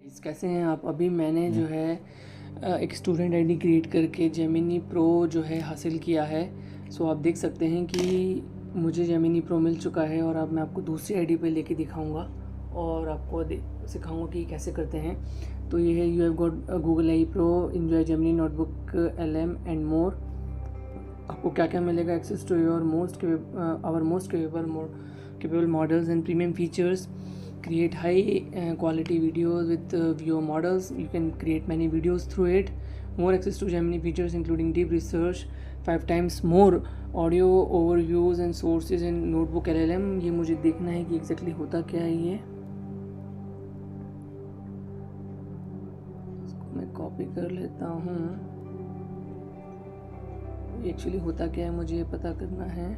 कैसे हैं आप। अभी मैंने जो है एक स्टूडेंट आईडी क्रिएट करके जेमिनी प्रो जो है हासिल किया है। सो आप देख सकते हैं कि मुझे जेमिनी प्रो मिल चुका है और अब मैं आपको दूसरी आईडी पे लेके दिखाऊंगा और आपको सिखाऊंगा कि कैसे करते हैं। तो ये है you have got Google AI Pro, enjoy Gemini Notebook LM and more. आपको क्या क्या मिलेगा? Access to your most capable models and premium features. Create high quality videos with VO models. You can create many videos through it. More access to Gemini features including deep research, 5 times more audio overviews and sources in notebook LLM. ये मुझे देखना है कि exactly होता क्या है। ये इसको मैं कॉपी कर लेता हूँ। एक्चुअली होता क्या है मुझे ये पता करना है।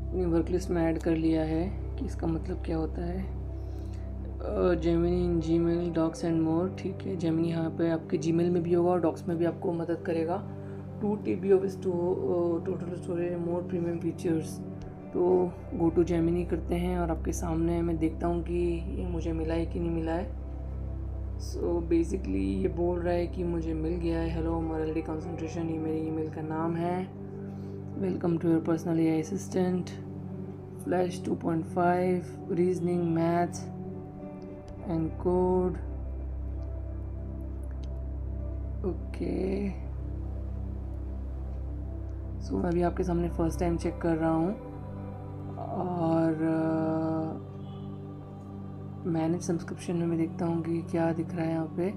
अपनी वर्क लिस्ट में ऐड कर लिया है कि इसका मतलब क्या होता है। Gemini in Gmail, Docs and more. ठीक है, जेमिनी यहाँ पे आपके जीमेल में भी होगा और डॉक्स में भी आपको मदद करेगा। 2 TB of total storage, more premium features. तो गो टू जेमिनी करते हैं और आपके सामने मैं देखता हूँ कि ये मुझे मिला है कि नहीं मिला है। सो बेसिकली ये बोल रहा है कि मुझे मिल गया है। हेलो मोरालिटी कंसंट्रेशन, ये मेरी ईमेल का नाम है। Welcome to your personal AI assistant, flash 2.5, reasoning, math and code. Okay, so मैं अभी आपके सामने फर्स्ट टाइम चेक कर रहा हूँ और मैनेज सब्सक्रिप्शन में मैं देखता हूँ कि क्या दिख रहा है यहाँ पे।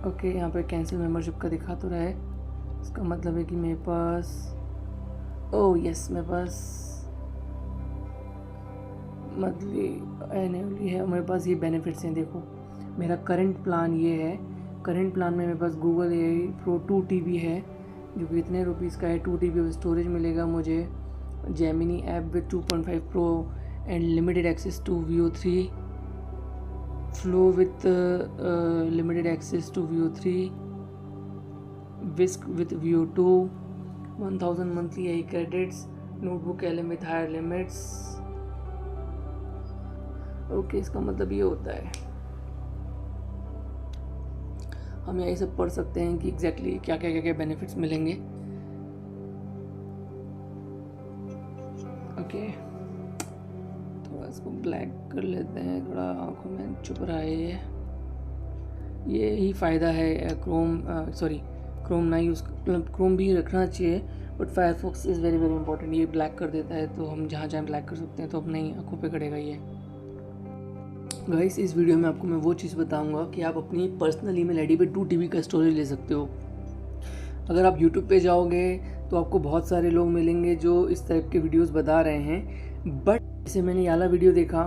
ओके, यहाँ पे कैंसिल मेंबरशिप का दिखा तो रहा है। इसका मतलब है कि मेरे पास यस, मेरे पास मंथली एनुअली है। मेरे पास ये बेनिफिट्स हैं। देखो, मेरा करंट प्लान ये है। करंट प्लान में मेरे पास गूगल AI प्रो 2 TB है जो कि इतने रुपीज़ का है। 2 TB ऑफ स्टोरेज मिलेगा मुझे। Gemini app with 2.5 Pro and limited access to VO3, Flow with limited access to VO3, Whisk with VO2, 1000 monthly AI credits, Notebook LM with higher limits. Okay, इसका मतलब ये होता है। हम यही सब पढ़ सकते हैं कि एग्जैक्टली क्या बेनिफिट्स मिलेंगे। ओके, थोड़ा इसको ब्लैक कर लेते हैं, थोड़ा आंखों में चुप रहा है। ये ही फ़ायदा है क्रोम ना यूज़, मतलब क्रोम भी रखना चाहिए but Firefox is very very important. ये ब्लैक कर देता है तो हम जहाँ जहाँ ब्लैक कर सकते हैं तो अपने ही आंखों पे करेगा ये। गाइस, इस वीडियो में आपको मैं वो चीज़ बताऊंगा कि आप अपनी पर्सनल ईमेल आईडी पे 2 TB का स्टोरेज ले सकते हो। अगर आप यूट्यूब पे जाओगे तो आपको बहुत सारे लोग मिलेंगे जो इस टाइप के वीडियोस बता रहे हैं, बट जैसे मैंने वाला वीडियो देखा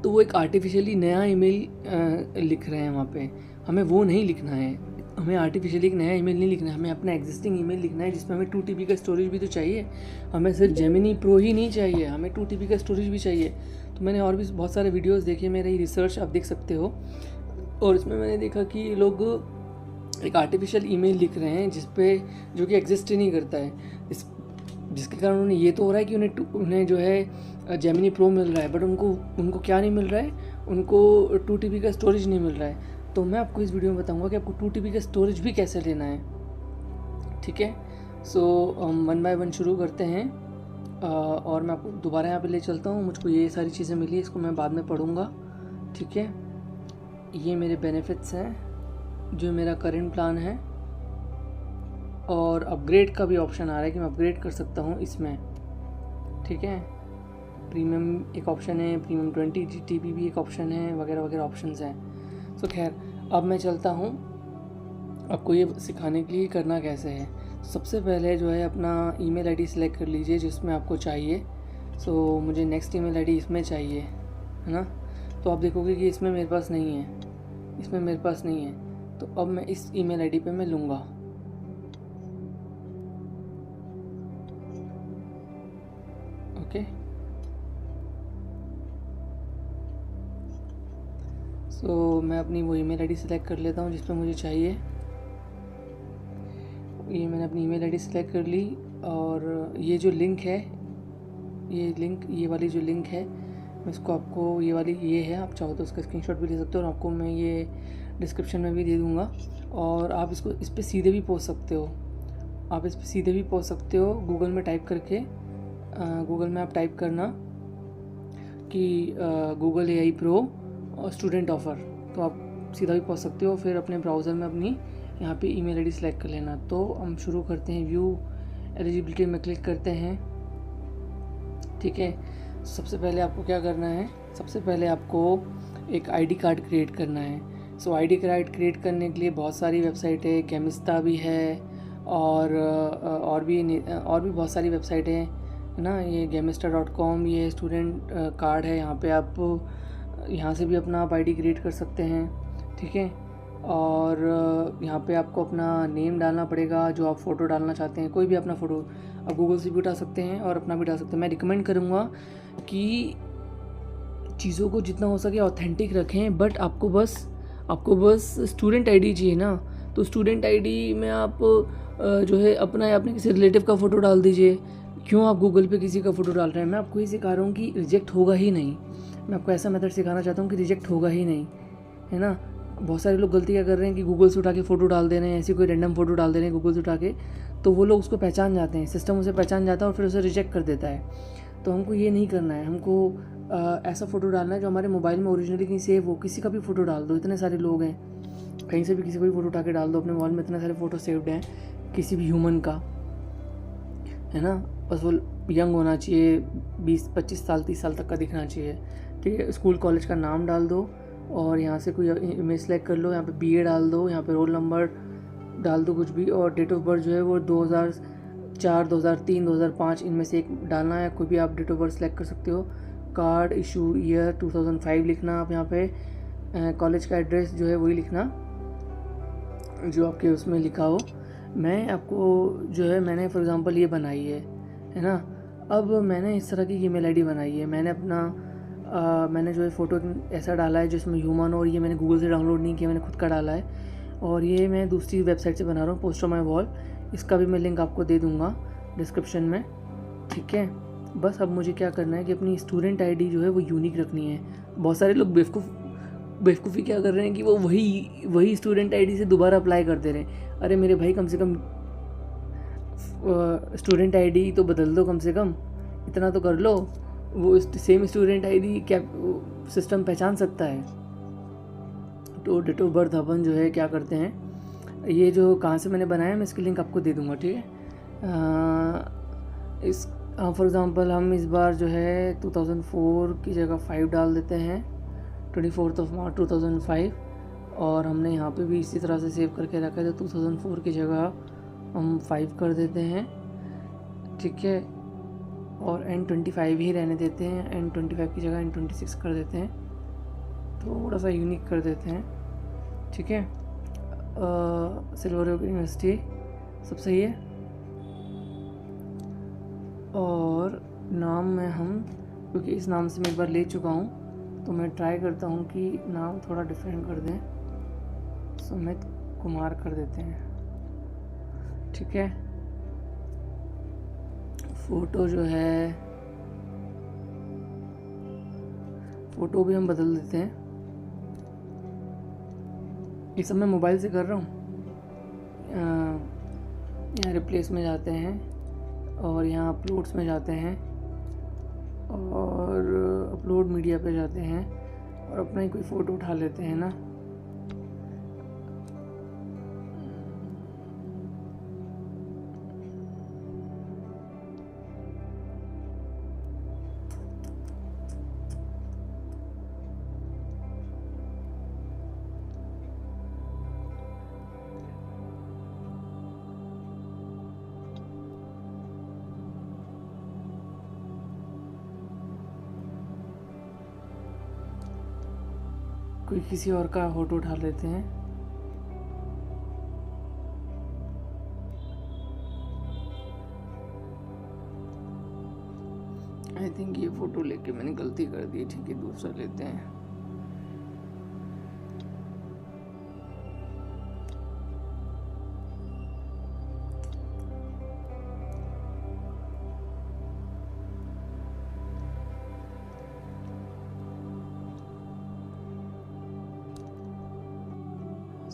तो वो एक आर्टिफिशियली नया ईमेल लिख रहे हैं वहाँ पे। हमें वो नहीं लिखना है। हमें आर्टिफिशियली एक नया ईमेल नहीं लिखना है, हमें अपना एग्जिस्टिंग ईमेल लिखना है जिसमें हमें 2 TB का स्टोरेज भी तो चाहिए। हमें सिर्फ जेमिनी प्रो ही नहीं चाहिए, हमें 2 TB का स्टोरेज भी चाहिए। तो मैंने और भी बहुत सारे वीडियोस देखे, मेरी रिसर्च आप देख सकते हो, और इसमें मैंने देखा कि लोग एक आर्टिफिशियल ईमेल लिख रहे हैं जो कि एग्जिस्ट ही नहीं करता है। जिसके कारण उन्हें ये तो हो रहा है कि उन्हें जो है जेमिनी प्रो मिल रहा है, बट उनको क्या नहीं मिल रहा है, उनको 2 TB का स्टोरेज नहीं मिल रहा है। तो मैं आपको इस वीडियो में बताऊंगा कि आपको 2 TB का स्टोरेज भी कैसे लेना है। ठीक है, सो हम 1 बाय 1 शुरू करते हैं। और मैं आपको दोबारा यहाँ पे ले चलता हूँ। मुझको ये सारी चीज़ें मिली, इसको मैं बाद में पढ़ूँगा। ठीक है, ये मेरे बेनिफिट्स हैं, जो मेरा करंट प्लान है, और अपग्रेड का भी ऑप्शन आ रहा है कि मैं अपग्रेड कर सकता हूँ इसमें। ठीक है, प्रीमियम एक ऑप्शन है, प्रीमियम 20 TB भी एक ऑप्शन है, वगैरह वगैरह ऑप्शंस हैं। सो खैर, अब मैं चलता हूँ आपको ये सिखाने के लिए करना कैसे है। सबसे पहले जो है अपना ईमेल आईडी सेलेक्ट कर लीजिए जिसमें आपको चाहिए। सो मुझे नेक्स्ट ईमेल आईडी इसमें चाहिए, है ना। तो आप देखोगे कि इसमें मेरे पास नहीं है, इसमें मेरे पास नहीं है। तो अब मैं इस ईमेल आईडी पे मैं लूँगा। ओके, सो मैं अपनी वो ईमेल आईडी सेलेक्ट कर लेता हूँ जिस पे मुझे चाहिए। ये मैंने अपनी ईमेल आईडी सेलेक्ट कर ली, और ये जो लिंक है, ये वाली जो लिंक है मैं इसको आपको ये है, आप चाहो तो इसका स्क्रीनशॉट भी ले सकते हो, और आपको मैं ये डिस्क्रिप्शन में भी दे दूँगा। और आप इस पर सीधे भी पहुँच सकते हो, आप इस पर सीधे भी पहुँच सकते हो गूगल में टाइप करके। गूगल में आप टाइप करना कि गूगल AI प्रो और स्टूडेंट ऑफ़र, तो आप सीधा भी पहुँच सकते हो। फिर अपने ब्राउज़र में अपनी यहाँ पे ईमेल आईडी सेलेक्ट कर लेना। तो हम शुरू करते हैं, व्यू एलिजिबिलिटी में क्लिक करते हैं। ठीक है, सबसे पहले आपको क्या करना है, सबसे पहले आपको एक आईडी कार्ड क्रिएट करना है। सो आईडी कार्ड क्रिएट करने के लिए बहुत सारी वेबसाइट है, केमिस्टा भी है और भी बहुत सारी वेबसाइट है ना। ये गेमिस्टा.com, ये स्टूडेंट कार्ड है, यहाँ पे आप यहाँ से भी अपना आप आईडी क्रिएट कर सकते हैं। ठीक है, और यहाँ पे आपको अपना नेम डालना पड़ेगा, जो आप फ़ोटो डालना चाहते हैं, कोई भी अपना फ़ोटो आप गूगल से भी उठा सकते हैं और अपना भी डाल सकते हैं। मैं रिकमेंड करूँगा कि चीज़ों को जितना हो सके ऑथेंटिक रखें, बट आपको बस स्टूडेंट आईडी चाहिए ना, तो स्टूडेंट आईडी में आप जो है अपना या अपने किसी रिलेटिव का फ़ोटो डाल दीजिए। क्यों आप गूगल पे किसी का फ़ोटो डाल रहे हैं? मैं आपको ये सिखा रहा हूँ कि रिजेक्ट होगा ही नहीं। मैं आपको ऐसा मेथड सिखाना चाहता हूँ कि रिजेक्ट होगा ही नहीं, है ना। बहुत सारे लोग गलती क्या कर रहे हैं कि गूगल से उठा के फ़ोटो डाल दे रहे हैं, ऐसी कोई रैंडम फ़ोटो डाल दे रहे हैं गूगल से उठा के, तो वो लोग उसको पहचान जाते हैं, सिस्टम उसे पहचान जाता है और फिर उसे रिजेक्ट कर देता है। तो हमको ये नहीं करना है, हमको ऐसा फ़ोटो डालना है जो हमारे मोबाइल में ओरिजिनली कहीं सेव हो। किसी का भी फ़ोटो डाल दो, इतने सारे लोग हैं, कहीं से भी किसी को भी फ़ोटो उठा के डाल दो, अपने मोबाइल में इतने सारे फ़ोटो सेव्ड हैं किसी भी ह्यूमन का, है ना। बस वो यंग होना चाहिए, 20-25 साल 30 साल तक का दिखना चाहिए। ठीक है, स्कूल कॉलेज का नाम डाल दो और यहाँ से कोई इमेज सेलेक्ट कर लो, यहाँ पे BA डाल दो, यहाँ पे रोल नंबर डाल दो कुछ भी, और डेट ऑफ बर्थ जो है वो 2004, 2003, 2005 इनमें से एक डालना है। कोई भी आप डेट ऑफ बर्थ सेलेक्ट कर सकते हो। कार्ड इशू ईयर 2005 लिखना आप यहाँ पे। कॉलेज का एड्रेस जो है वही लिखना जो आपके उसमें लिखा हो। मैं आपको जो है, मैंने फॉर एग्ज़ाम्पल ये बनाई है ना। अब मैंने इस तरह की ईमेल आईडी बनाई है, मैंने अपना मैंने जो है फ़ोटो ऐसा डाला है जिसमें ह्यूमन, और ये मैंने गूगल से डाउनलोड नहीं किया, मैंने खुद का डाला है। और ये मैं दूसरी वेबसाइट से बना रहा हूँ, पोस्ट ऑन माई वॉल। इसका भी मैं लिंक आपको दे दूँगा डिस्क्रिप्शन में। ठीक है, बस अब मुझे क्या करना है कि अपनी स्टूडेंट आईडी जो है वो यूनिक रखनी है। बहुत सारे लोग बेवकूफ़ी क्या कर रहे हैं कि वो वही स्टूडेंट आईडी से दोबारा अप्लाई कर दे रहे हैं। अरे मेरे भाई, कम से कम स्टूडेंट आईडी तो बदल दो, कम से कम इतना तो कर लो। वो सेम स्टूडेंट आईडी क्या सिस्टम पहचान सकता है? तो डेट ऑफ बर्थ अपन जो है क्या करते हैं, ये जो कहाँ से मैंने बनाया मैं इसकी लिंक आपको दे दूँगा। ठीक है, इस फॉर एग्ज़ाम्पल हम इस बार जो है 2004 की जगह 5 डाल देते हैं, 24 मार्च 2005। और हमने यहाँ पे भी इसी तरह से सेव करके रखा है, तो 2004 की जगह हम 5 कर देते हैं। ठीक है, और N25 ही रहने देते हैं, N25 की जगह N26 कर देते हैं, थोड़ा सा यूनिक कर देते हैं। ठीक है, सिल्वर ओक यूनिवर्सिटी सब सही है। और नाम में हम, क्योंकि इस नाम से मैं एक बार ले चुका हूँ, तो मैं ट्राई करता हूँ कि नाम थोड़ा डिफरेंट कर दें, सुमित कुमार कर देते हैं। ठीक है, फ़ोटो जो है, फ़ोटो भी हम बदल देते हैं। ये सब मैं मोबाइल से कर रहा हूँ। यहाँ रिप्लेस में जाते हैं और यहाँ अपलोड्स में जाते हैं और अपलोड मीडिया पे जाते हैं और अपना ही कोई फ़ोटो उठा लेते हैं ना। कोई किसी और का फ़ोटो उठा लेते हैं। आई थिंक ये फ़ोटो लेके मैंने गलती कर दी। ठीक है, दूसरा लेते हैं।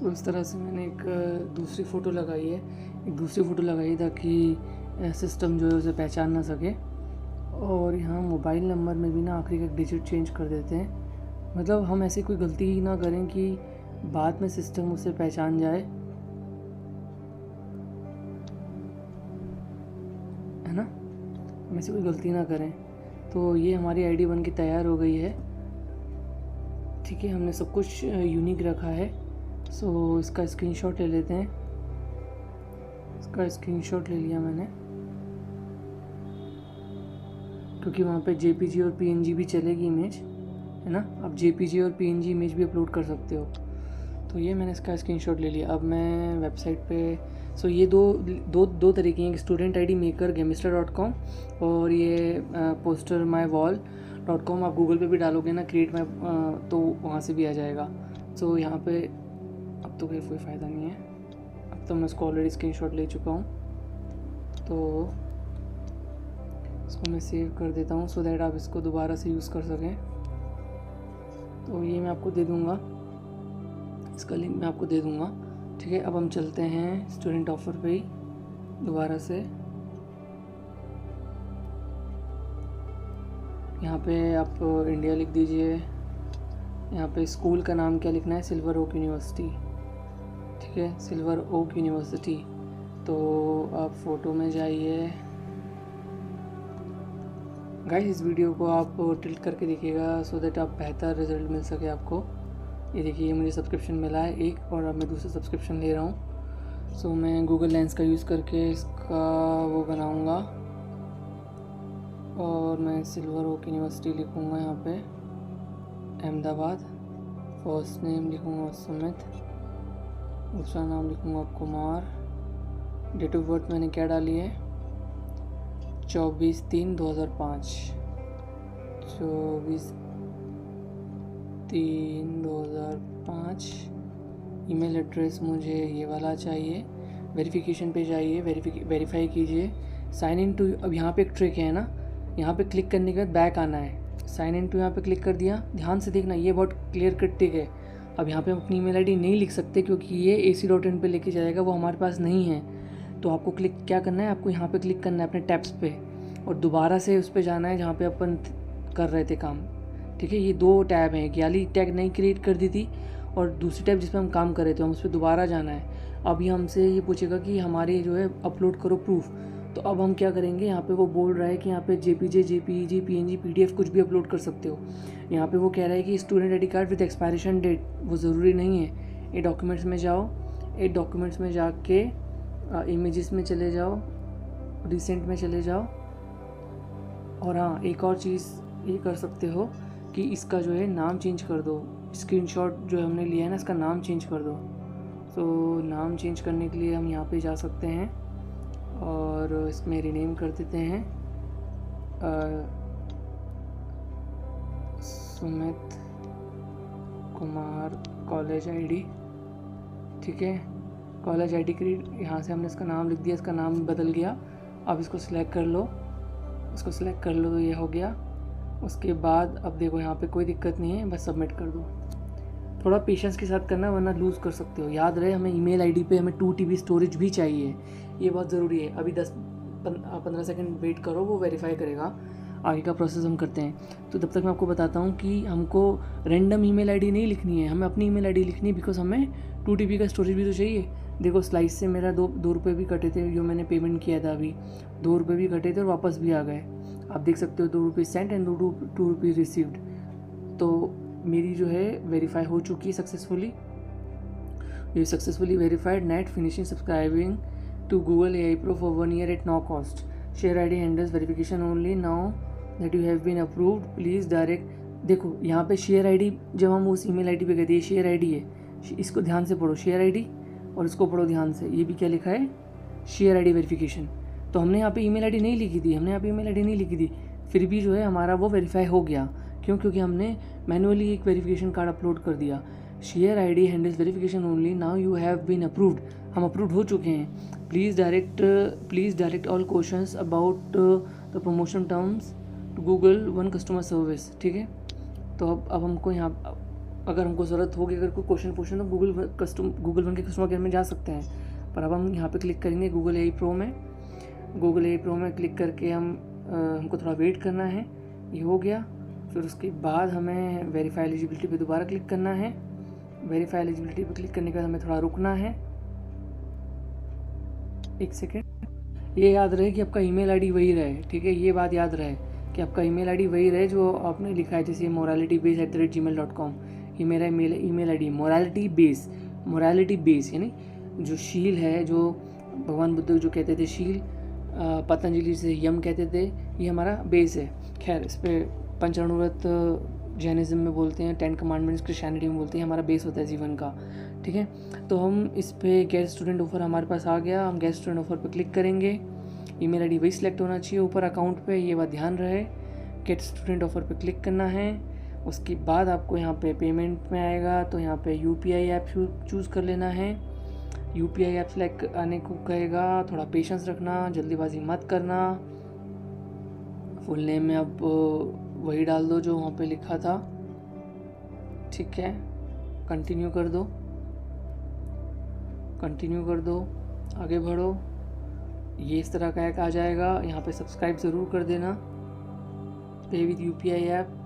तो इस तरह से मैंने एक दूसरी फ़ोटो लगाई है, ताकि सिस्टम जो है उसे पहचान ना सके। और यहाँ मोबाइल नंबर में भी ना आखिरी का एक डिजिट चेंज कर देते हैं, मतलब हम ऐसी कोई गलती ही ना करें कि बाद में सिस्टम उसे पहचान जाए, है ना, हम ऐसी कोई गलती ना करें। तो ये हमारी आईडी बन के तैयार हो गई है। ठीक है, हमने सब कुछ यूनिक रखा है। सो इसका स्क्रीनशॉट ले लेते हैं। इसका स्क्रीनशॉट ले लिया मैंने, क्योंकि वहाँ पे JPG और PNG भी चलेगी इमेज, है ना। आप JPG और PNG इमेज भी अपलोड कर सकते हो। तो ये मैंने इसका स्क्रीनशॉट ले लिया। अब मैं वेबसाइट पे ये दो तरीके हैं, स्टूडेंट ID मेकर gemister.com और ये postermywall.com। आप गूगल पे भी डालोगे ना क्रिएट माई, तो वहाँ से भी आ जाएगा। सो यहाँ पे अब तो कोई फ़ायदा नहीं है, अब तो मैं उसको ऑलरेडी स्क्रीनशॉट ले चुका हूँ। तो इसको मैं सेव कर देता हूँ सो दैट आप इसको दोबारा से यूज़ कर सकें। तो ये मैं आपको दे दूँगा, इसका लिंक मैं आपको दे दूँगा। ठीक है, अब हम चलते हैं स्टूडेंट ऑफर पे ही दोबारा से। यहाँ पे आप इंडिया लिख दीजिए। यहाँ पे स्कूल का नाम क्या लिखना है, सिल्वर ओक यूनिवर्सिटी। ठीक है, सिल्वर ओक यूनिवर्सिटी। तो आप फ़ोटो में जाइए। गाइस इस वीडियो को आप टिल्ट करके देखिएगा सो दैट आप बेहतर रिजल्ट मिल सके आपको। ये देखिए, मुझे सब्सक्रिप्शन मिला है एक, और अब मैं दूसरा सब्सक्रिप्शन ले रहा हूँ। सो मैं गूगल लेंस का यूज़ करके इसका वो बनाऊँगा, और मैं सिल्वर ओक यूनिवर्सिटी लिखूँगा यहाँ पे, अहमदाबाद। फर्स्ट नेम लिखूँगा सुमित, दूसरा नाम लिखूँगा कुमार। डेट ऑफ बर्थ मैंने क्या डाली है, 24/3/2005, 24/3/2005। ईमेल एड्रेस मुझे ये वाला चाहिए। वेरिफिकेशन पे जाइए, वेरीफाई कीजिए। साइन इन टू, अब यहाँ पे एक ट्रिक है ना, यहाँ पे क्लिक करने के बाद बैक आना है। साइन इन टू यहाँ पे क्लिक कर दिया, ध्यान से देखना, ये बहुत क्लियर कट ट्रिक है। अब यहाँ पे हम अपनी ईमेल आईडी नहीं लिख सकते क्योंकि ये AC.in पे लेके जाएगा, वो हमारे पास नहीं है। तो आपको क्लिक क्या करना है, आपको यहाँ पे क्लिक करना है अपने टैब्स पे, और दोबारा से उस पर जाना है जहाँ पे अपन कर रहे थे काम। ठीक है, ये 2 टैब हैं, गैलरी टैग नहीं क्रिएट कर दी थी, और दूसरी टैब जिस पर हम काम कर रहे थे, हम उस पर दोबारा जाना है। अब ये हमसे ये पूछेगा कि हमारे जो है अपलोड करो प्रूफ। तो अब हम क्या करेंगे, यहाँ पे वो बोल रहा है कि यहाँ पे JPG, PNG, PDF कुछ भी अपलोड कर सकते हो। यहाँ पे वो कह रहा है कि student ID card with expiration date, वो ज़रूरी नहीं है। ये डॉक्यूमेंट्स में जाओ, डॉक्यूमेंट्स में जाके इमेजेस में चले जाओ, रिसेंट में चले जाओ। और हाँ, एक और चीज़ ये कर सकते हो कि इसका जो है नाम चेंज कर दो। स्क्रीनशॉट जो हमने लिया है ना, इसका नाम चेंज कर दो। तो नाम चेंज करने के लिए हम यहाँ पे जा सकते हैं और इसमें रीनेम कर देते हैं सुमित कुमार कॉलेज ID। ठीक है, कॉलेज ID क्रिएट, यहाँ से हमने इसका नाम लिख दिया, इसका नाम बदल गया। अब इसको सिलेक्ट कर लो, इसको सिलेक्ट कर लो, तो ये हो गया। उसके बाद अब देखो यहाँ पे कोई दिक्कत नहीं है, बस सबमिट कर दो। थोड़ा पेशेंस के साथ करना, वरना लूज़ कर सकते हो। याद रहे, हमें ईमेल आईडी पे हमें 2 TB स्टोरेज भी चाहिए, ये बहुत ज़रूरी है। अभी 10-15 सेकंड वेट करो, वो वेरीफाई करेगा। आगे का प्रोसेस हम करते हैं। तो तब तक मैं आपको बताता हूँ कि हमको रैंडम ईमेल आईडी नहीं लिखनी है, हमें अपनी ईमेल आईडी लिखनी है, बिकॉज हमें 2 TB का स्टोरेज भी तो चाहिए। देखो स्लाइस से मेरा 2 रुपये भी कटे थे, जो मैंने पेमेंट किया था अभी 2 रुपये भी कटे थे और वापस भी आ गए। आप देख सकते हो 2 रुपये सेंट एंड 2 रुपये रिसीव्ड। तो मेरी जो है वेरीफाई हो चुकी है सक्सेसफुली। ये successfully verified, net finishing subscribing to Google AI Pro for 1 year at no cost. Share ID handles verification only. Now that you have been approved, please direct। देखो यहाँ पे शेयर ID, जब हम उस ईमेल आईडी पे गए थे, ये शेयर ID है, इसको ध्यान से पढ़ो, शेयर ID, और इसको पढ़ो ध्यान से। ये भी क्या लिखा है, शेयर ID वेरिफिकेशन। तो हमने यहाँ पे ईमेल आईडी नहीं लिखी थी, फिर भी जो है हमारा वो वेरीफाई हो गया। क्यों? क्योंकि हमने मैनुअली एक वेरिफिकेशन कार्ड अपलोड कर दिया। Sheer ID handles verification only, now you have been approved, हम अप्रूव्ड हो चुके हैं। Please direct all questions about the promotion terms to Google One customer service. ठीक है, तो अब हमको यहाँ अगर हमको ज़रूरत होगी, अगर कोई क्वेश्चन पूछे तो गूगल वन के कस्टमर केयर में जा सकते हैं। पर अब हम यहाँ पे क्लिक करेंगे गूगल AI प्रो में। गूगल AI प्रो में क्लिक करके हमको थोड़ा वेट करना है। ये हो गया। फिर उसके बाद हमें वेरीफाई एलिजिबिलिटी पे दोबारा क्लिक करना है। वेरीफाई एलिजिबिलिटी पे क्लिक करने के बाद हमें थोड़ा रुकना है। एक सेकेंड। ये याद रहे कि आपका ईमेल आईडी वही रहे, ठीक है, ये बात याद रहे कि आपका ईमेल आईडी वही रहे जो आपने लिखा है, जैसे moralitybase@gmail.com। ये मेरा ईमेल आईडी मोरालिटी बेस यानी जो शील है, जो भगवान बुद्ध जो कहते थे शील, पतंजलि से यम कहते थे, ये हमारा बेस है। खैर, इस पर पंचाणुव्रत जैनिज्म में बोलते हैं, 10 कमांडमेंट्स क्रिश्चियनिटी में बोलते हैं, हमारा बेस होता है जीवन का, ठीक है। तो हम इस पे गेट स्टूडेंट ऑफर हमारे पास आ गया। हम गेट स्टूडेंट ऑफर पे क्लिक करेंगे। ईमेल आईडी वही सिलेक्ट होना चाहिए ऊपर अकाउंट पे, ये बात ध्यान रहे। गेट स्टूडेंट ऑफर पे क्लिक करना है। उसके बाद आपको यहाँ पे पेमेंट में आएगा, तो यहाँ पे UPI ऐप चूज़ कर लेना है। UPI ऐप सेलेक्ट आने को कहेगा, थोड़ा पेशेंस रखना, जल्दीबाजी मत करना। फुल नेम में आप वही डाल दो जो वहाँ पे लिखा था, ठीक है। कंटिन्यू कर दो, कंटिन्यू कर दो, आगे बढ़ो। ये इस तरह का एक आ जाएगा। यहाँ पे सब्सक्राइब ज़रूर कर देना, पे विद UPI ऐप,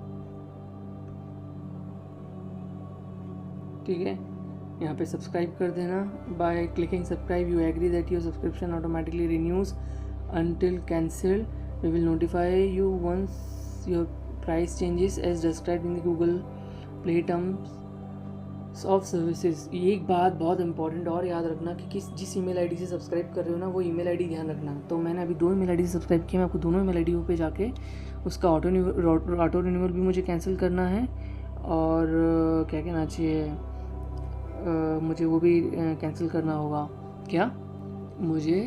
ठीक है। यहाँ पे सब्सक्राइब कर देना। By clicking subscribe you agree that your subscription automatically renews until cancelled. We will notify you once your price changes as described in the Google Play terms of services. ये एक बात बहुत इंपॉर्टेंट और याद रखना कि जिस ईमेल आईडी से सब्सक्राइब कर रहे हो ना, वो ईमेल आईडी ध्यान रखना। तो मैंने अभी 2 ईमेल आईडी से सब्सक्राइब किया, मैं आपको दोनों ईमेल आईडियों पे जाके उसका ऑटो रिन्यूअल भी मुझे कैंसिल करना है, और क्या कहना चाहिए, मुझे वो भी कैंसिल करना होगा। क्या मुझे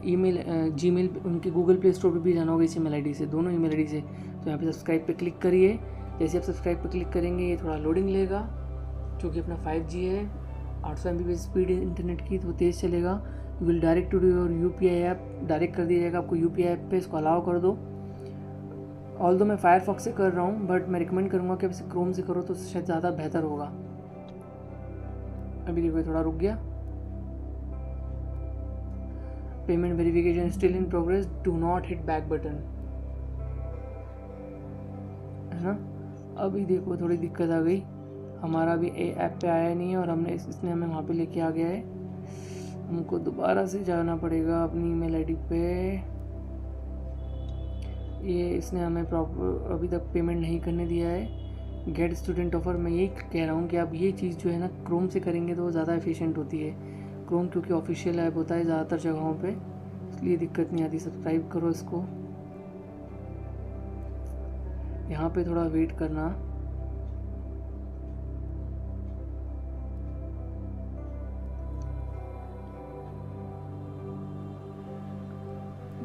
ईमेल जीमेल उनके गूगल प्ले स्टोर पे भी जाना होगा इस ईमेल आईडी से, दोनों ईमेल आईडी से। तो यहाँ पे सब्सक्राइब पे क्लिक करिए। जैसे आप सब्सक्राइब पे क्लिक करेंगे, ये थोड़ा लोडिंग लेगा, क्योंकि अपना 5G है, 800 MB स्पीड इंटरनेट की, तो तेज़ चलेगा। Will direct to your UPI app, direct कर दिया जाएगा आपको UPI ऐप पे, इसको अलाउ कर दो। ऑल्दो मैं फायरफॉक्स से कर रहा हूँ, बट मैं रिकमेंड करूँगा कि आप इसे क्रोम से करो तो शायद ज़्यादा बेहतर होगा। अभी देखो थोड़ा रुक गया। Payment verification still in progress, do not hit back button, है ना। अभी देखो थोड़ी दिक्कत आ गई, हमारा भी ऐप पे आया नहीं है, और इसने हमें वहाँ पे लेके आ गया है। हमको दोबारा से जाना पड़ेगा अपनी ईमेल आईडी पे। ये इसने हमें प्रॉपर अभी तक पेमेंट नहीं करने दिया है। गेट स्टूडेंट ऑफर, मैं यही कह रहा हूँ कि आप ये चीज़ जो है ना क्रोम से करेंगे तो वो ज़्यादा एफिशिएंट होती है। क्रोम क्योंकि ऑफिशियल ऐप होता है ज़्यादातर जगहों पे, इसलिए दिक्कत नहीं आती। सब्सक्राइब करो इसको, यहाँ पे थोड़ा वेट करना।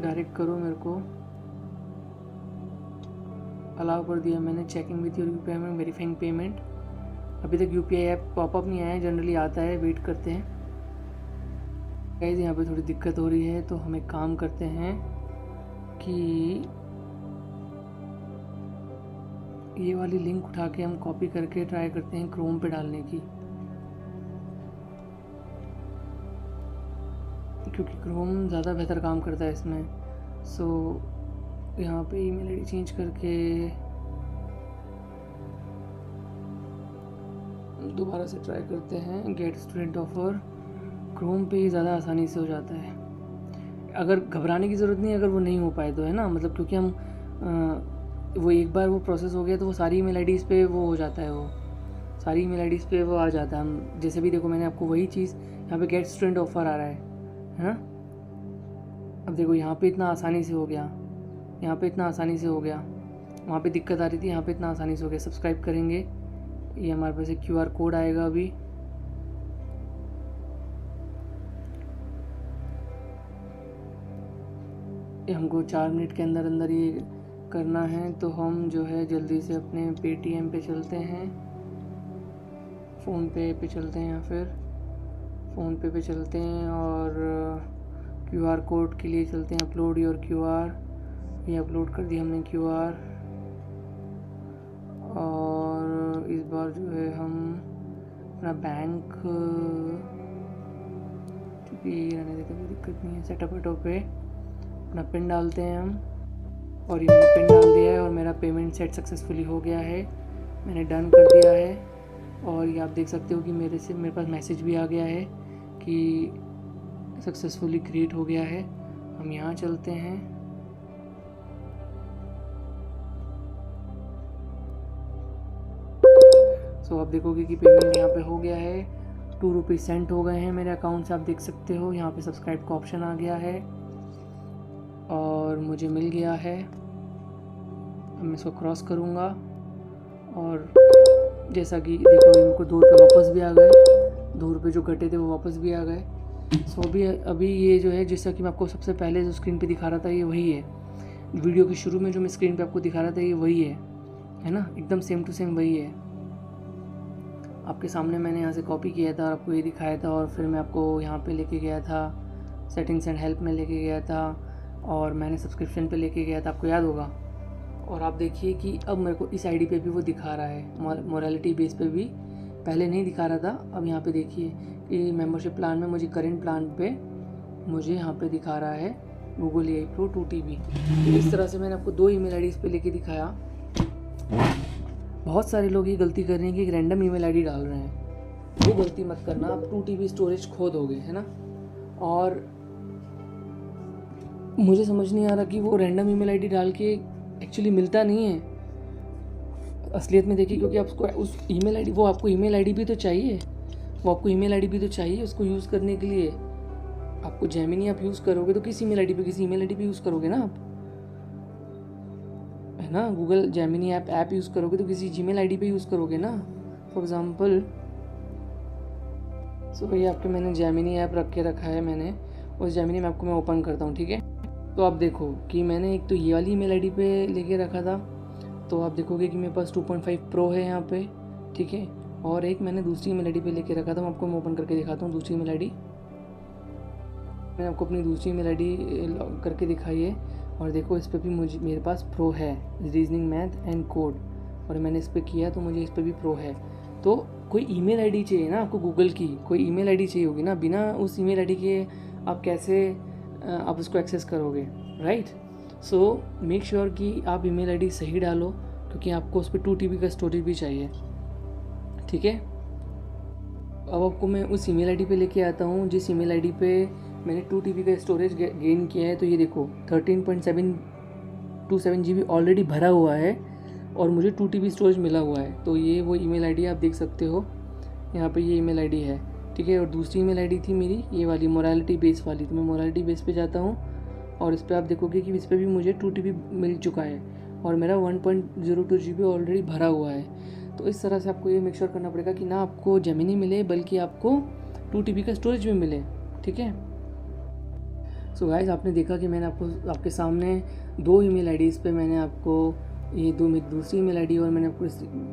डायरेक्ट करो, मेरे को अलाउ कर दिया मैंने। चेकिंग विथ योर UPI में वेरीफाइंग पेमेंट। अभी तक UPI ऐप पॉपअप नहीं आया, जनरली आता है, वेट करते हैं। गाइस यहाँ पे थोड़ी दिक्कत हो रही है, तो हम एक काम करते हैं कि ये वाली लिंक उठा के हम कॉपी करके ट्राई करते हैं क्रोम पे डालने की, क्योंकि क्रोम ज़्यादा बेहतर काम करता है इसमें। सो यहाँ पे ईमेल आईडी चेंज करके दोबारा से ट्राई करते हैं। गेट स्टूडेंट ऑफर क्रोम पे ही ज़्यादा आसानी से हो जाता है। अगर घबराने की ज़रूरत नहीं, अगर वो नहीं हो पाए तो, है ना, मतलब क्योंकि हम वो एक बार वो प्रोसेस हो गया तो वो सारी ईमेल आईडीज़ पे वो हो जाता है, वो सारी ईमेल आईडीज़ पे वो आ जाता है। हम जैसे भी देखो, मैंने आपको वही चीज़ यहाँ पे गेट स्टूडेंट ऑफर आ रहा है ना। अब देखो यहाँ पे इतना आसानी से हो गया, यहाँ पे इतना आसानी से हो गया, वहाँ पे दिक्कत आ रही थी, यहाँ पे इतना आसानी से हो गया। सब्सक्राइब करेंगे, ये हमारे पास एक QR कोड आएगा अभी। ये हमको 4 मिनट के अंदर अंदर ये करना है। तो हम जो है जल्दी से अपने Paytm पे चलते हैं, फ़ोनपे पे चलते हैं, या फिर फ़ोनपे पे चलते हैं, और QR कोड के लिए चलते हैं अपलोड योर QR। ये अपलोड कर दिया हमने QR, और इस बार जो है हम अपना बैंक चूँकि रहने देते कोई दिक्कत नहीं है, सेटअप वेटअप पे अपना पिन डालते हैं हम। और ये मैंने पिन डाल दिया है और मेरा पेमेंट सेट सक्सेसफुली हो गया है, मैंने डन कर दिया है। और ये आप देख सकते हो कि मेरे पास मैसेज भी आ गया है कि सक्सेसफुली क्रिएट हो गया है। हम यहाँ चलते हैं, सो आप देखोगे कि पेमेंट यहाँ पे हो गया है, 2 रुपये सेंट हो गए हैं मेरे अकाउंट से। आप देख सकते हो यहाँ पे सब्सक्राइब का ऑप्शन आ गया है और मुझे मिल गया है। अब मैं इसको क्रॉस करूँगा और जैसा कि देखो इनको 2 रुपये वापस भी आ गए, 2 रुपये जो घटे थे वो वापस भी आ गए। सो अभी ये जो है जैसा कि मैं आपको सबसे पहले जो स्क्रीन पे दिखा रहा था ये वही है, वीडियो के शुरू में जो मैं स्क्रीन पे आपको दिखा रहा था ये वही है ना, एकदम सेम टू सेम वही है। आपके सामने मैंने यहाँ से कॉपी किया था और आपको ये दिखाया था, और फिर मैं आपको यहाँ पे लेके गया था, सेटिंग्स एंड हेल्प में लेके गया था, और मैंने सब्सक्रिप्शन पे लेके गया था, आपको याद होगा। और आप देखिए कि अब मेरे को इस आईडी पे भी वो दिखा रहा है, मोरालिटी बेस पे भी पहले नहीं दिखा रहा था। अब यहाँ पे देखिए कि मेंबरशिप प्लान में मुझे करेंट प्लान पे मुझे यहाँ पे दिखा रहा है गूगल AI Pro 2 TB। तो इस तरह से मैंने आपको 2 ईमेल आईडीज़ पे लेके दिखाया। बहुत सारे लोग ये गलती कर रहे हैं कि एक रैंडम ईमेल आईडी डाल रहे हैं, वो गलती मत करना, आप 2 TB स्टोरेज खो दोगे, है ना। और मुझे समझ नहीं आ रहा कि वो रैंडम ईमेल आईडी डाल के एक्चुअली मिलता नहीं है असलियत में। देखिए क्योंकि आपको उस ईमेल आईडी, वो आपको ईमेल आईडी भी तो चाहिए, वो आपको ईमेल आईडी भी तो चाहिए उसको यूज़ करने के लिए। आपको जेमिनी आप यूज़ करोगे तो किस ईमेल आईडी पे, किसी ईमेल आईडी पे यूज़ करोगे ना आप, है ना। गूगल जेमिनी ऐप यूज़ करोगे तो किसी जीमेल आईडी पे यूज़ करोगे ना, फॉर एग्जांपल। सो ये आपके मैंने जेमिनी ऐप रख के रखा है, मैंने उस जेमिनी ऐप को मैं ओपन करता हूँ, ठीक है। तो आप देखो कि मैंने एक तो ये वाली ईमेल आईडी पे लेके रखा था, तो आप देखोगे कि मेरे पास 2.5 प्रो है यहाँ पे, ठीक है। और एक मैंने दूसरी ईमेल आईडी पे लेके रखा था, मैं आपको ओपन करके दिखाता हूँ दूसरी ईमेल आईडी। मैंने आपको अपनी दूसरी ईमेल आईडी लॉग करके दिखाई है, और देखो इस पर भी मेरे पास प्रो है, रीजनिंग मैथ एंड कोड, और मैंने इस पर किया तो मुझे इस पर भी प्रो है। तो कोई ईमेल आईडी चाहिए ना आपको, गूगल की कोई ईमेल आईडी चाहिए होगी ना, बिना उस ईमेल आईडी के आप कैसे आप उसको एक्सेस करोगे, राइट। सो मेक श्योर कि आप ईमेल आईडी सही डालो, क्योंकि आपको उस पर 2 TB का स्टोरेज भी चाहिए, ठीक है। अब आपको मैं उस ईमेल आईडी पे लेके आता हूँ जिस ईमेल आईडी पे मैंने 2 TB का स्टोरेज गेन किया है। तो ये देखो 13.727 GB ऑलरेडी भरा हुआ है और मुझे 2 TB स्टोरेज मिला हुआ है। तो ये वो ईमेल आईडी आप देख सकते हो, यहाँ पे ये ईमेल आईडी है, ठीक है। और दूसरी ईमेल आईडी थी मेरी ये वाली मोरालिटी बेस वाली, तो मैं मोरालिटी बेस पे जाता हूँ और इस पर आप देखोगे कि इस पर भी मुझे 2 TB मिल चुका है और मेरा 1.02 GB ऑलरेडी भरा हुआ है। तो इस तरह से आपको ये मेक श्योर करना पड़ेगा कि ना आपको जेमिनी मिले बल्कि आपको 2 TB का स्टोरेज भी मिले, ठीक है। सो गाइस आपने देखा कि मैंने आपको आपके सामने 2 ईमेल आईडीज़ पे मैंने आपको ये दूसरी ईमेल आईडी और मैंने आपको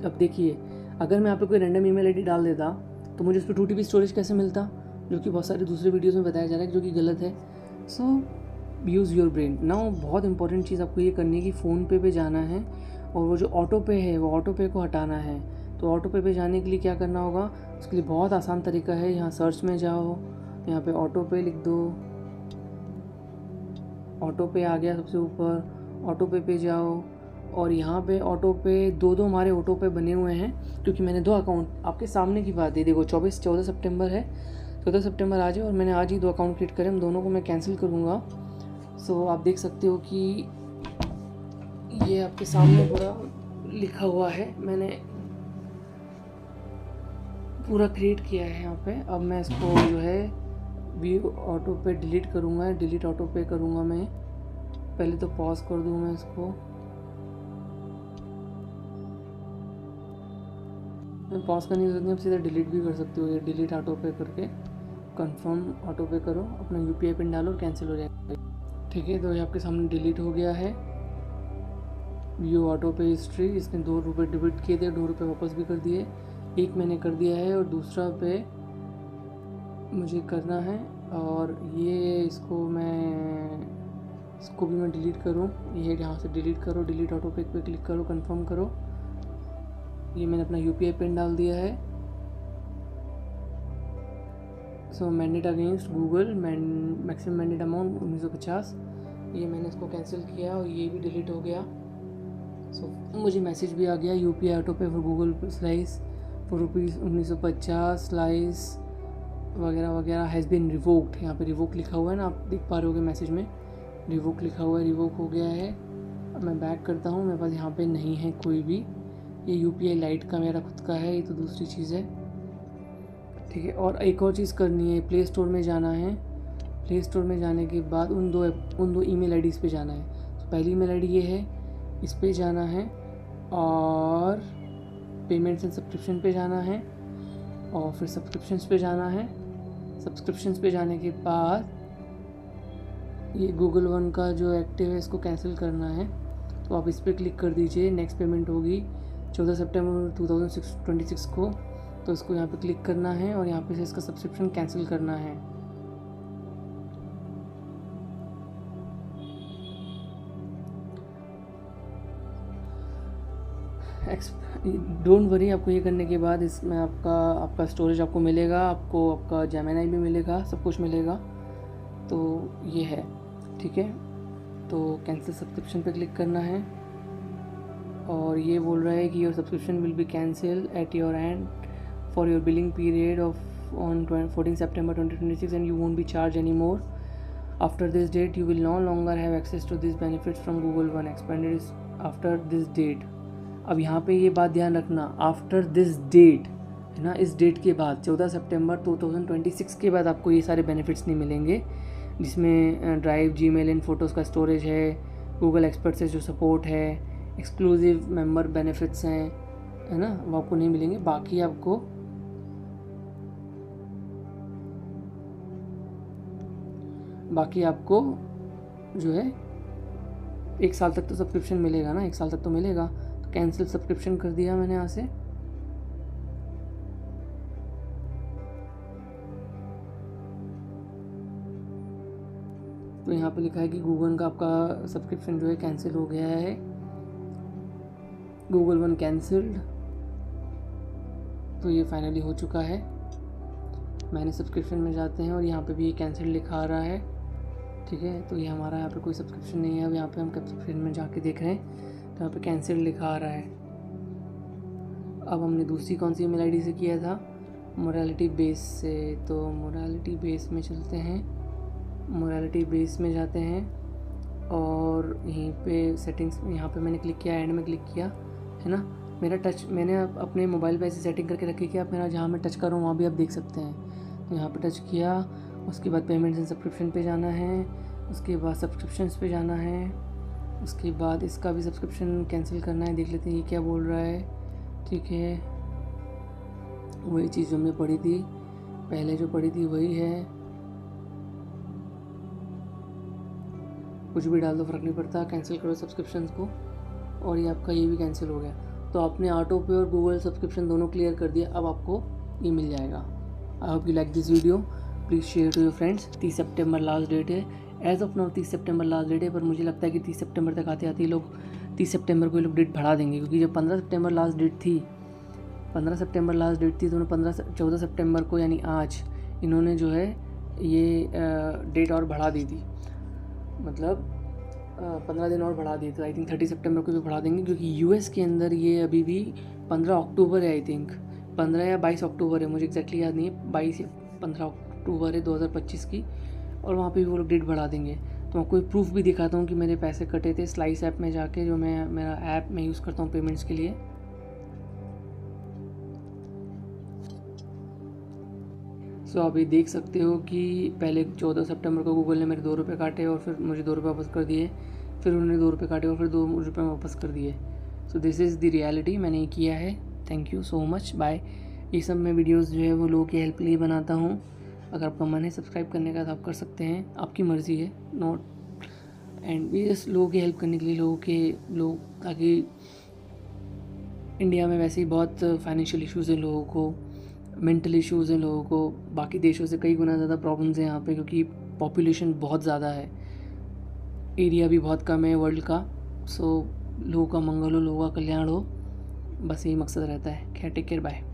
अब देखिए अगर मैं आप पे कोई रैंडम ईमेल आईडी डाल देता तो मुझे उस पर 2 TB स्टोरेज कैसे मिलता, जो कि बहुत सारे दूसरे वीडियोज़ में बताया जा रहा है, जो कि गलत है। So use your brain now. बहुत इंपॉर्टेंट चीज़ आपको ये करनी है कि फ़ोन पे जाना है और वो जो ऑटो पे है वो ऑटो पे को हटाना है। तो ऑटो पे जाने के लिए क्या करना होगा, उसके लिए बहुत आसान तरीका है। यहाँ सर्च में जाओ, यहाँ पे ऑटो पे लिख दो, ऑटो पे आ गया सबसे ऊपर, ऑटो पे जाओ और यहाँ पे ऑटो पे दो हमारे ऑटो पे बने हुए हैं, क्योंकि मैंने 2 अकाउंट आपके सामने की बात है। देखो 14 सितंबर है, 14 सितंबर आज है और मैंने आज ही 2 अकाउंट क्रिएट करे, हम दोनों को मैं कैंसिल करूँगा। सो आप देख सकते हो कि ये आपके सामने पूरा लिखा हुआ है, मैंने पूरा क्रिएट किया है यहाँ पे। अब मैं इसको जो है व्यू ऑटो पे डिलीट करूँगा, डिलीट ऑटो पे करूँगा मैं। पहले तो पॉज कर दूँ मैं इसको, मैं पॉज करने की जरूरत नहीं, आप सीधा डिलीट भी कर सकते हो। ये डिलीट ऑटो पे करके कंफर्म ऑटो पे करो, अपना UPI पिन डालो, कैंसिल हो जाएगा, ठीक है। तो ये आपके सामने डिलीट हो गया है। व्यू ऑटो पे हिस्ट्री, इसने 2 रुपये डेबिट किए थे, 2 रुपये वापस भी कर दिए, एक मैंने कर दिया है और दूसरा पे मुझे करना है। और ये इसको भी मैं डिलीट करूँ, ये यहाँ से डिलीट करो, डिलीट ऑटो पे क्लिक करो, कंफर्म करो। ये मैंने अपना UPI पिन डाल दिया है। So mandate against Google maximum mandate amount 1950, ये मैंने इसको कैंसिल किया और ये भी डिलीट हो गया। सो मुझे मैसेज भी आ गया, UPI ऑटो पे for Google slice for ₹1950 slice वगैरह वगैरह हैज़ बीन रिवोक्ड। यहाँ पे रिवोक लिखा हुआ है ना, आप देख पा रहे होगे मैसेज में रिवोक लिखा हुआ है, रिवोक हो गया है। अब मैं बैक करता हूँ, मेरे पास यहाँ पे नहीं है कोई भी, ये UPI लाइट का मेरा खुद का है, ये तो दूसरी चीज़ है, ठीक है। और एक और चीज़ करनी है, प्ले स्टोर में जाना है। प्ले स्टोर में जाने के बाद उन दो ईमेल आईडीज़ पे जाना है। तो पहली ईमेल आईडी ये है, इस पे जाना है और पेमेंट्स एंड सब्सक्रिप्शन पे जाना है और फिर सब्सक्रिप्शंस पे जाना है। सब्सक्रिप्शंस पे जाने के बाद ये गूगल वन का जो एक्टिव है इसको कैंसिल करना है, तो आप इस पर क्लिक कर दीजिए। नेक्स्ट पेमेंट होगी 14 सितंबर 2026 को, तो इसको यहाँ पे क्लिक करना है और यहाँ पे से इसका सब्सक्रिप्शन कैंसिल करना है। डोंट वरी, आपको ये करने के बाद इसमें आपका स्टोरेज आपको मिलेगा, आपको आपका जेमिनी भी मिलेगा, सब कुछ मिलेगा। तो ये है, ठीक है। तो कैंसिल सब्सक्रिप्शन पे क्लिक करना है और ये बोल रहा है कि your subscription will be cancel at your end for your billing period of on 14 September 2026 and you won't be charge any more after this date. You will no longer have access to this benefits from Google One expanded after this date. अब यहाँ पे ये बात ध्यान रखना, after this date है ना, इस डेट के बाद 14 सितंबर 2026 के बाद आपको ये सारे बेनिफिट्स नहीं मिलेंगे, जिसमें ड्राइव, जीमेल एंड फोटोज़ का स्टोरेज है, गूगल एक्सपर्ट से जो सपोर्ट है, एक्सक्लूसिव मेंबर बेनिफिट्स हैं, है ना, वो आपको नहीं मिलेंगे। बाकी आपको जो है 1 साल तक तो सब्सक्रिप्शन मिलेगा ना, 1 साल तक तो मिलेगा। तो कैंसिल सब्सक्रिप्शन कर दिया मैंने यहाँ से। तो यहाँ पे लिखा है कि गूगल का आपका सब्सक्रिप्शन जो है कैंसिल हो गया है, गूगल वन कैंसिल्ड। तो ये फाइनली हो चुका है। मैंने सब्सक्रिप्शन में जाते हैं और यहाँ पे भी ये कैंसिल लिखा आ रहा है, ठीक है। तो ये हमारा यहाँ पे कोई सब्सक्रिप्शन नहीं है। अब यहाँ पे हम सब्सक्रिप्शन में जाके देख रहे हैं तो यहाँ पे कैंसिल लिखा आ रहा है। अब हमने दूसरी कौन सी ईमेल आईडी से किया था, मोरालिटी बेस से। तो मोरालिटी बेस में चलते हैं, मोरालिटी बेस में जाते हैं और यहीं पे सेटिंग्स, यहाँ पे मैंने क्लिक किया, एंड में क्लिक किया, है ना। मेरा टच मैंने अपने मोबाइल पे ऐसी सेटिंग करके रखी कि आप मेरा जहाँ मैं टच कर रहा हूँ वहाँ भी आप देख सकते हैं। तो यहाँ पे टच किया, उसके बाद पेमेंट्स एंड सब्सक्रिप्शन पे जाना है, उसके बाद सब्सक्रिप्शंस पे जाना है, उसके बाद इसका भी सब्सक्रिप्शन कैंसिल करना है। देख लेते हैं ये क्या बोल रहा है, ठीक है। वही चीज़ जो हमने पढ़ी थी पहले, जो पढ़ी थी वही है, कुछ भी डाल दो फ़र्क नहीं पड़ता। कैंसिल करो सब्सक्रिप्शंस को और ये आपका ये भी कैंसिल हो गया। तो आपने ऑटो पे और गूगल सब्सक्रिप्शन दोनों क्लियर कर दिया। अब आपको ये मिल जाएगा। I hope you like this video, please share to your friends. 30 सितंबर लास्ट डेट है, एज ऑफ नाउ 30 सितंबर लास्ट डेट है, पर मुझे लगता है कि 30 सितंबर तक आते आते लोग 30 सितंबर को ये लोग डेट बढ़ा देंगे, क्योंकि जब 15 सितंबर लास्ट डेट थी, 15 सितंबर लास्ट डेट थी, तो 14 सितंबर को यानी आज इन्होंने जो है ये डेट और बढ़ा दी थी, मतलब 15 दिन और बढ़ा दिए। तो आई थिंक 30 सितंबर को भी बढ़ा देंगे, क्योंकि यूएस के अंदर ये अभी भी 15 अक्टूबर है, आई थिंक 15 या 22 अक्टूबर है, मुझे एग्जैक्टली याद नहीं है, 22 या 15 अक्टूबर है 2025 की, और वहाँ पे भी वो लोग डेट बढ़ा देंगे। तो मैं कोई प्रूफ भी दिखाता हूँ कि मेरे पैसे कटे थे स्लाइस ऐप में जाके, जो मेरा ऐप मैं यूज़ करता हूँ पेमेंट्स के लिए। सो आप ये देख सकते हो कि पहले 14 सितंबर को गूगल ने मेरे 2 रुपये काटे और फिर मुझे 2 रुपये वापस कर दिए, फिर उन्होंने 2 रुपये काटे और फिर 2 रुपये वापस कर दिए। So this is the reality, मैंने ये किया है। Thank you so much, bye. ये सब मैं वीडियोस जो है वो लोगों की हेल्प के लिए बनाता हूँ। अगर आपका मन है सब्सक्राइब करने का तो आप कर सकते हैं, आपकी मर्ज़ी है, नॉट एंड ये जस्ट लोगों की हेल्प करने के लिए, लोग ताकि इंडिया में वैसे ही बहुत फाइनेंशियल इश्यूज़ हैं लोगों को, मेंटल इश्यूज़ हैं लोगों को, बाकी देशों से कई गुना ज़्यादा प्रॉब्लम्स हैं यहाँ पे, क्योंकि पॉपुलेशन बहुत ज़्यादा है, एरिया भी बहुत कम है वर्ल्ड का। सो लोगों का मंगल हो, लोगों का कल्याण हो, बस यही मकसद रहता है। खैर, टेक केयर, बाय।